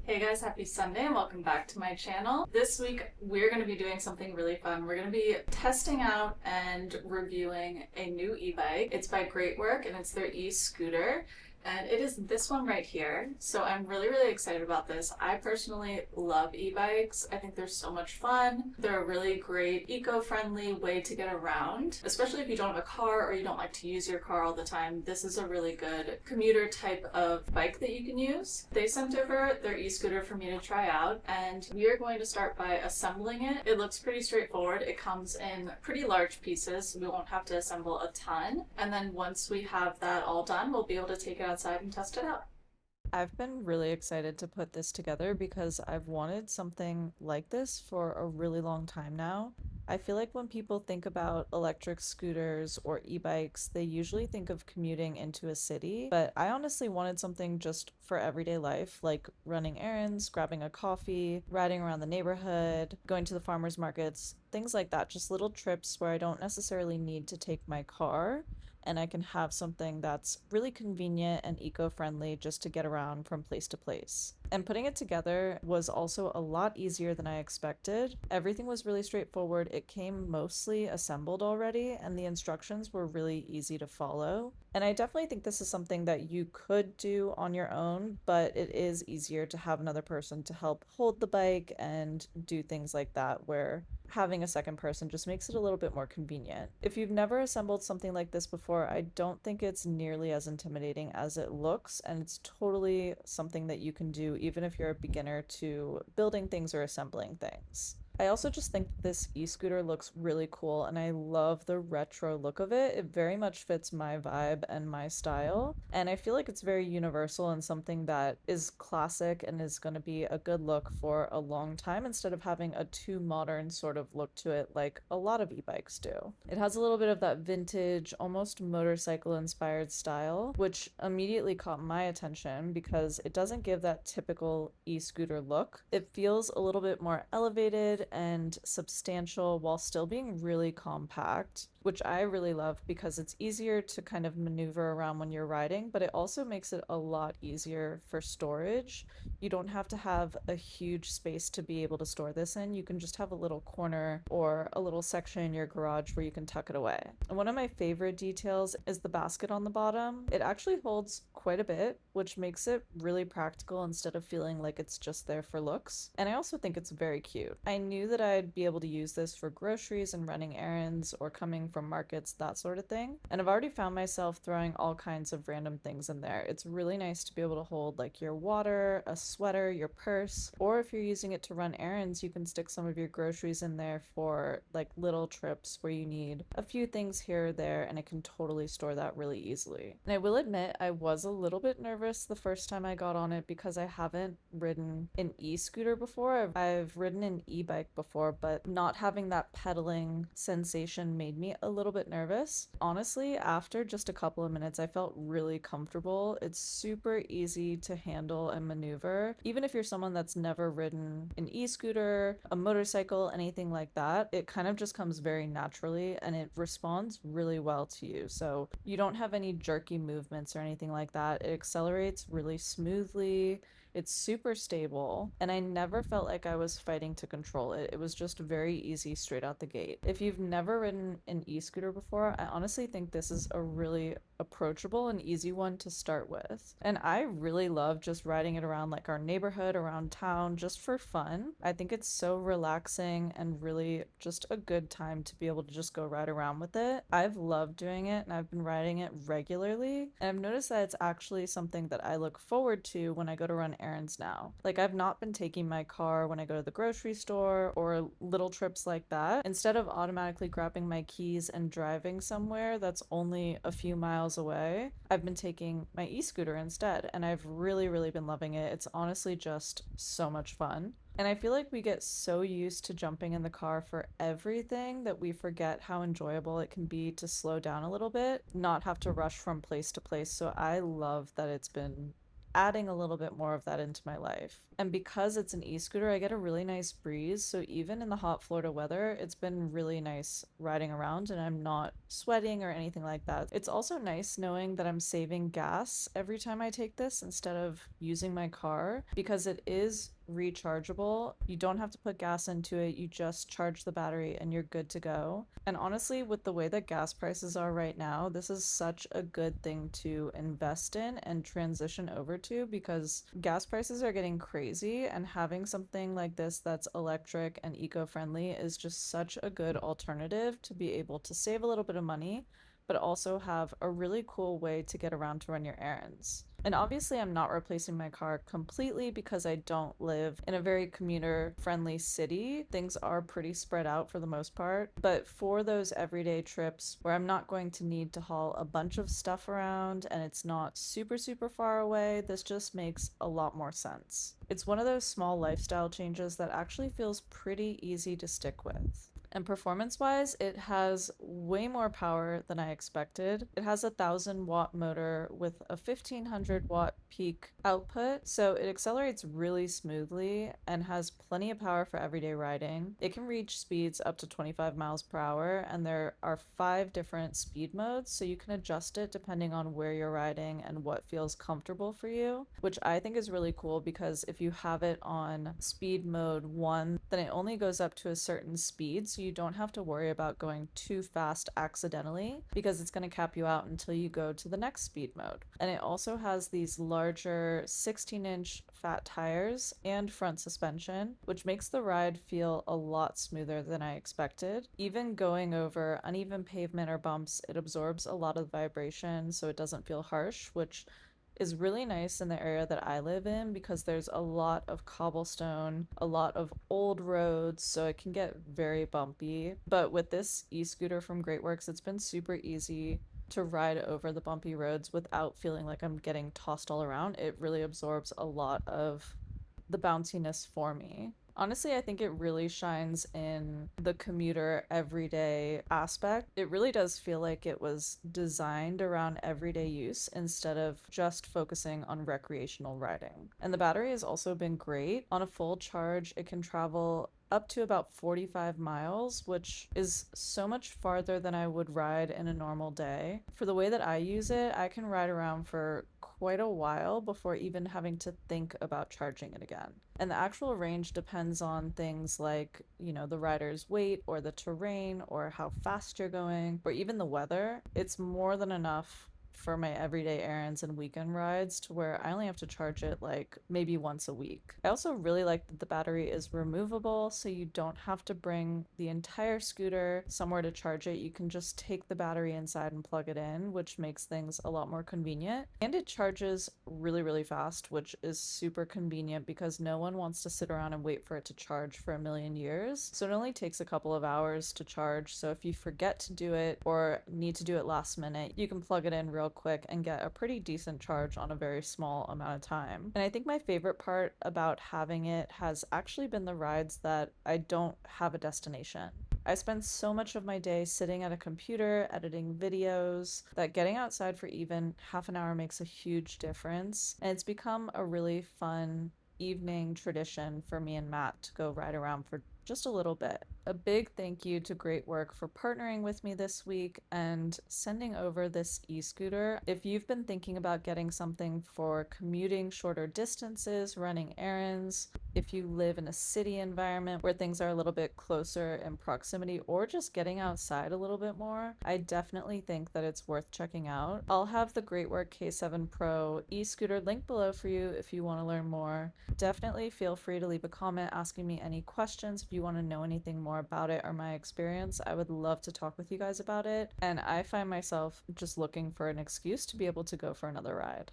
Hey guys, happy Sunday and welcome back to my channel. This week we're going to be doing something really fun. We're going to be testing out and reviewing a new e-bike. It's by GREATWORK and it's their e-scooter. And it is this one right here. So I'm really excited about this. I personally love e-bikes. I think they're so much fun. They're a really great eco-friendly way to get around, especially if you don't have a car or you don't like to use your car all the time. This is a really good commuter type of bike that you can use. They sent over their e-scooter for me to try out, and we are going to start by assembling it. It looks pretty straightforward. It comes in pretty large pieces, so we won't have to assemble a ton. And then once we have that all done, we'll be able to take it outside and test it out. I've been really excited to put this together because I've wanted something like this for a really long time now. I feel like when people think about electric scooters or e-bikes, they usually think of commuting into a city, but I honestly wanted something just for everyday life, like running errands, grabbing a coffee, riding around the neighborhood, going to the farmers markets, things like that, just little trips where I don't necessarily need to take my car and I can have something that's really convenient and eco-friendly just to get around from place to place. And putting it together was also a lot easier than I expected. Everything was really straightforward. It came mostly assembled already, and the instructions were really easy to follow. And I definitely think this is something that you could do on your own, but it is easier to have another person to help hold the bike and do things like that, where having a second person just makes it a little bit more convenient. If you've never assembled something like this before, I don't think it's nearly as intimidating as it looks, and it's totally something that you can do even if you're a beginner to building things or assembling things. I also just think this e-scooter looks really cool and I love the retro look of it. It very much fits my vibe and my style. And I feel like it's very universal and something that is classic and is going to be a good look for a long time instead of having a too modern sort of look to it like a lot of e-bikes do. It has a little bit of that vintage, almost motorcycle inspired style, which immediately caught my attention because it doesn't give that typical e-scooter look. It feels a little bit more elevated and substantial while still being really compact, which I really love because it's easier to kind of maneuver around when you're riding, but it also makes it a lot easier for storage. You don't have to have a huge space to be able to store this in. You can just have a little corner or a little section in your garage where you can tuck it away. And one of my favorite details is the basket on the bottom. It actually holds quite a bit, which makes it really practical instead of feeling like it's just there for looks. And I also think it's very cute. I knew that I'd be able to use this for groceries and running errands or coming from markets, that sort of thing. And I've already found myself throwing all kinds of random things in there. It's really nice to be able to hold like your water, a sweater, your purse, or if you're using it to run errands, you can stick some of your groceries in there for like little trips where you need a few things here or there, and it can totally store that really easily. And I will admit, I was a little bit nervous the first time I got on it because I haven't ridden an e-scooter before. I've ridden an e-bike before, but not having that pedaling sensation made me a little bit nervous. Honestly, after just a couple of minutes, I felt really comfortable. It's super easy to handle and maneuver. Even if you're someone that's never ridden an e-scooter, a motorcycle, anything like that, it kind of just comes very naturally and it responds really well to you. So you don't have any jerky movements or anything like that. It accelerates really smoothly. It's super stable, and I never felt like I was fighting to control it. It was just very easy straight out the gate. If you've never ridden an e-scooter before, I honestly think this is a really approachable and easy one to start with. And I really love just riding it around like our neighborhood, around town, just for fun. I think it's so relaxing and really just a good time to be able to just go ride around with it. I've loved doing it and I've been riding it regularly, and I've noticed that it's actually something that I look forward to when I go to run errands now. Like, I've not been taking my car when I go to the grocery store or little trips like that. Instead of automatically grabbing my keys and driving somewhere that's only a few miles away, I've been taking my e-scooter instead, and I've really been loving it. It's honestly just so much fun. And I feel like we get so used to jumping in the car for everything that we forget how enjoyable it can be to slow down a little bit, not have to rush from place to place. So I love that it's been adding a little bit more of that into my life. And because it's an e-scooter, I get a really nice breeze. So even in the hot Florida weather, it's been really nice riding around and I'm not sweating or anything like that. It's also nice knowing that I'm saving gas every time I take this instead of using my car because it is rechargeable. You don't have to put gas into it, you just charge the battery and you're good to go. And honestly, with the way that gas prices are right now, this is such a good thing to invest in and transition over to because gas prices are getting crazy, and having something like this that's electric and eco-friendly is just such a good alternative to be able to save a little bit of money but also have a really cool way to get around to run your errands. And obviously, I'm not replacing my car completely because I don't live in a very commuter friendly city. Things are pretty spread out for the most part. But for those everyday trips where I'm not going to need to haul a bunch of stuff around and it's not super, super far away, this just makes a lot more sense. It's one of those small lifestyle changes that actually feels pretty easy to stick with. And performance-wise, it has way more power than I expected. It has a 1,000 watt motor with a 1,500 watt peak output, so it accelerates really smoothly and has plenty of power for everyday riding. It can reach speeds up to 25 miles per hour, and there are 5 different speed modes, so you can adjust it depending on where you're riding and what feels comfortable for you, which I think is really cool because if you have it on speed mode 1, then it only goes up to a certain speed, so you don't have to worry about going too fast accidentally because it's going to cap you out until you go to the next speed mode. And it also has these larger 16-inch fat tires and front suspension, which makes the ride feel a lot smoother than I expected. Even going over uneven pavement or bumps, it absorbs a lot of vibration so it doesn't feel harsh, which is really nice in the area that I live in because there's a lot of cobblestone, a lot of old roads, so it can get very bumpy. But with this e-scooter from GreatWorks, it's been super easy to ride over the bumpy roads without feeling like I'm getting tossed all around. It really absorbs a lot of the bounciness for me. Honestly, I think it really shines in the commuter everyday aspect. It really does feel like it was designed around everyday use instead of just focusing on recreational riding. And the battery has also been great. On a full charge, it can travel up to about 45 miles, which is so much farther than I would ride in a normal day. For the way that I use it, I can ride around for quite a while before even having to think about charging it again. And the actual range depends on things like, the rider's weight or the terrain or how fast you're going or even the weather. It's more than enough for my everyday errands and weekend rides to where I only have to charge it like maybe once a week. I also really like that the battery is removable, so you don't have to bring the entire scooter somewhere to charge it. You can just take the battery inside and plug it in, which makes things a lot more convenient. And it charges really, really fast, which is super convenient because no one wants to sit around and wait for it to charge for a million years. So it only takes a couple of hours to charge. So if you forget to do it or need to do it last minute, you can plug it in real quick and get a pretty decent charge on a very small amount of time. And I think my favorite part about having it has actually been the rides that I don't have a destination. I spend so much of my day sitting at a computer editing videos that getting outside for even half an hour makes a huge difference. And it's become a really fun evening tradition for me and Matt to go ride around for just a little bit. A big thank you to GreatWork for partnering with me this week and sending over this e-scooter. If you've been thinking about getting something for commuting shorter distances, running errands, if you live in a city environment where things are a little bit closer in proximity, or just getting outside a little bit more, I definitely think that it's worth checking out. I'll have the GreatWork K7 Pro E-Scooter linked below for you if you want to learn more. Definitely feel free to leave a comment asking me any questions if you want to know anything more about it or my experience. I would love to talk with you guys about it, and I find myself just looking for an excuse to be able to go for another ride.